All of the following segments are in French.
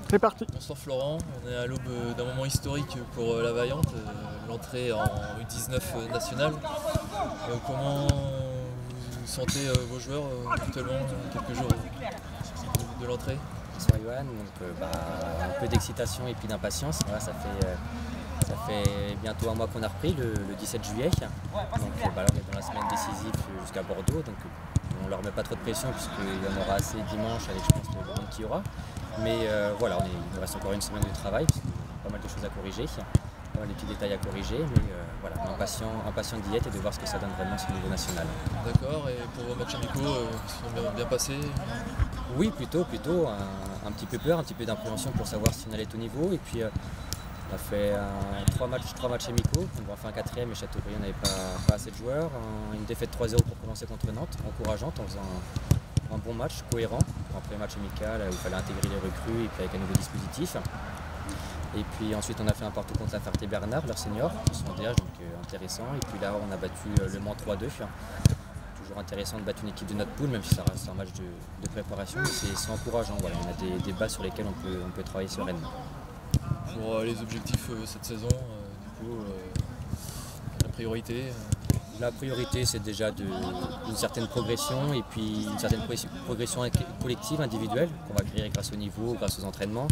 C'est parti. Bonsoir Florent, on est à l'aube d'un moment historique pour la Vaillante, l'entrée en U19 nationale. Comment vous sentez vos joueurs actuellement, quelques jours de l'entrée? Bonsoir Johan, donc un peu d'excitation et puis d'impatience. Voilà, ça fait bientôt un mois qu'on a repris, le 17 juillet. Donc là, on est dans la semaine décisive jusqu'à Bordeaux. Donc on ne leur met pas trop de pression puisqu'il y en aura assez dimanche avec, je pense, le monde qu'il y aura. Mais voilà, il nous reste encore une semaine de travail, parce qu'il y a pas mal de choses à corriger, pas mal de petits détails à corriger, mais voilà, impatient d'y être et de voir ce que ça donne vraiment sur le niveau national. D'accord, et pour vos matchs amicaux, ils sont bien passés? Oui, plutôt, un petit peu peur, un petit peu d'appréhension pour savoir si on allait être au niveau, et puis on a fait trois matchs amicaux, on va faire un quatrième et Châteaubriand n'avait pas assez de joueurs, une défaite 3-0 pour commencer contre Nantes, encourageante, en faisant un bon match, cohérent, pour un premier match amical où il fallait intégrer les recrues et puis avec un nouveau dispositif. Et puis ensuite on a fait un partout contre la Ferté-Bernard, leur senior, qui sont en DH, donc intéressant. Et puis là on a battu le Mans 3-2. Toujours intéressant de battre une équipe de notre poule, même si ça reste un match de préparation, mais c'est encourageant. Voilà, on a des bases sur lesquelles on peut travailler sereinement. Pour les objectifs cette saison, la priorité La priorité, c'est déjà une certaine progression et puis une certaine progression collective, individuelle, qu'on va créer grâce au niveau, grâce aux entraînements.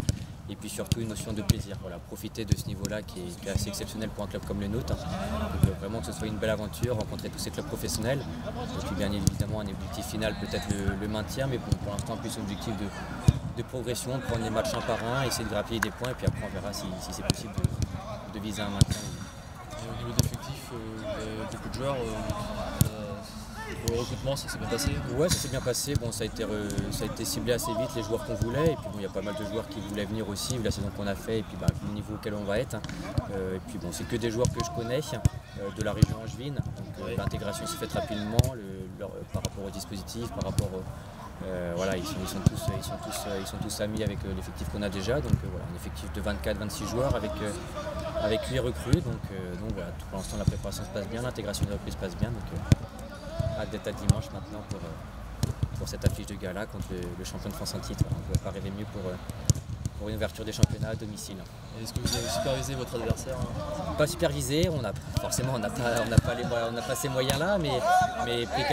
Et puis surtout une notion de plaisir. Voilà, profiter de ce niveau-là qui est assez exceptionnel pour un club comme le nôtre. Donc, vraiment que ce soit une belle aventure, rencontrer tous ces clubs professionnels. Et puis bien évidemment un objectif final, peut-être le maintien, mais pour l'instant plus un objectif de progression, de prendre les matchs un par un, essayer de grappiller des points et puis après on verra si c'est possible de viser un maintien. Et au niveau d'effectifs, beaucoup de joueurs, pour le recrutement, ça s'est bien passé? Ouais, ça s'est bien passé. Bon, ça a été ciblé assez vite, les joueurs qu'on voulait. Et puis bon, il y a pas mal de joueurs qui voulaient venir aussi, vu la saison qu'on a fait et puis le niveau auquel on va être. Et puis bon, c'est que des joueurs que je connais de la région angevine. Donc l'intégration s'est faite rapidement par rapport au dispositif, par rapport voilà, ils sont tous amis avec l'effectif qu'on a déjà. Donc voilà, un effectif de 24-26 joueurs avec 8 recrues. Donc voilà, pour l'instant la préparation se passe bien, l'intégration des recrues se passe bien. Donc hâte d'être à dimanche maintenant pour cette affiche de gala contre le champion de France en titre. On ne pouvait pas rêver mieux pour une ouverture des championnats à domicile. Est-ce que vous avez supervisé votre adversaire? Pas supervisé, forcément on n'a pas ces moyens-là, mais pris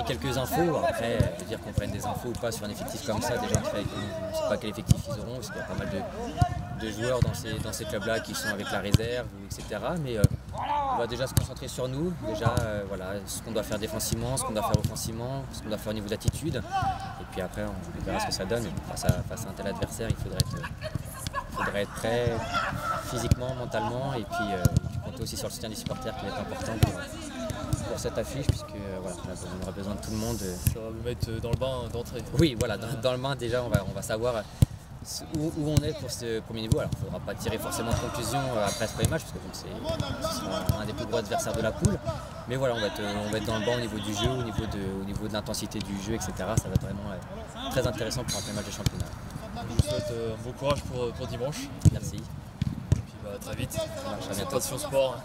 quelques infos. Après, je veux dire qu'on prenne des infos ou pas sur un effectif comme ça, déjà on ne sait pas quel effectif ils auront, parce qu'il y a pas mal de joueurs dans ces clubs-là qui sont avec la réserve, etc. Mais on va déjà se concentrer sur nous, voilà, ce qu'on doit faire défensivement, ce qu'on doit faire offensivement, ce qu'on doit faire au niveau d'attitude. Et puis après, on verra ce que ça donne. Face à un tel adversaire, il faudrait être prêt physiquement, mentalement, et puis compter aussi sur le soutien des supporters qui va être important pour cette affiche, puisque voilà, on aura besoin de tout le monde. Ça va vous mettre dans le bain d'entrée? Oui, voilà, dans le bain déjà, on va savoir où on est pour ce premier niveau. Alors il ne faudra pas tirer forcément de conclusion après ce premier match, parce que ce sera un des plus gros adversaires de la poule. Mais voilà, on va être dans le banc au niveau du jeu, au niveau de l'intensité du jeu, etc. Ça va être vraiment très intéressant pour un premier match de championnat. Je vous souhaite bon courage pour dimanche. Merci. Et puis à très vite. À bientôt. Concentration sport.